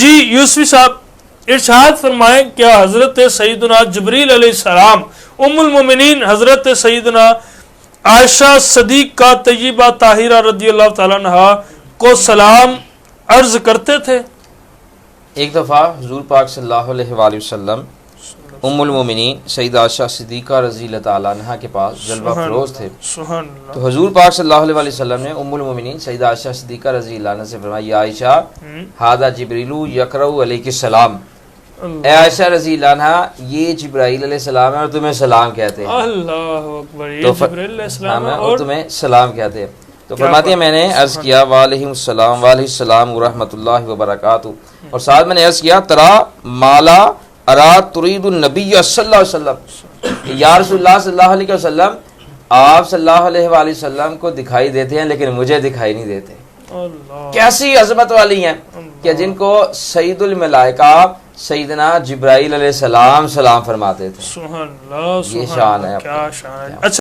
جی یوسفی صاحب ارشاد فرمائیں کیا حضرت سیدنا جبریل علیہ السلام ام المومنین حضرت سیدنا عائشہ صدیقہ طیبہ طاہرہ رضی اللہ تعالیٰ عنہا کو سلام عرض کرتے تھے؟ ایک دفعہ حضور پاک صلی اللہ علیہ وآلہ وسلم ام المومنین سیدہ عائشہ صدیقہ رضی اللہ تعالیٰ عنہ کے پاس جلوہ فروز تھے. تو حضور پاک صلی اللہ علیہ وآلہ وسلم نے ام المومنین سیدہ عائشہ صدیقہ رضی اللہ عنہ سے فرمایا یا عائشہ ھذا جبریل یقرأ علیک السلام، اے عائشہ رضی اللہ عنہ یہ جبرائیل علیہ السلام ہے اور تمہیں سلام کہتے ہیں. اللہ اکبر، یہ جبرائیل علیہ السلام ہے اور تمہیں سلام کہتے ہیں. تو فرماتی ہیں میں نے عرض کیا وعلیکم السلام وعلیہ السلام ورحمۃ اللہ وبرکاتہ، اور ساتھ میں نے عرض کیا ترا مالا اراد ترید النبی صلی اللہ علیہ وسلم، یا رسول اللہ صلی اللہ علیہ وسلم آپ صلی اللہ علیہ وآلہ وسلم کو دکھائی دیتے ہیں لیکن مجھے دکھائی نہیں دیتے. کیسی عظمت والی ہیں کہ جن کو سید الملائکہ سیدنا جبرائیل علیہ السلام سلام فرماتے تھے. سبحان اللہ، یہ شان ہے. کیا شان ہے.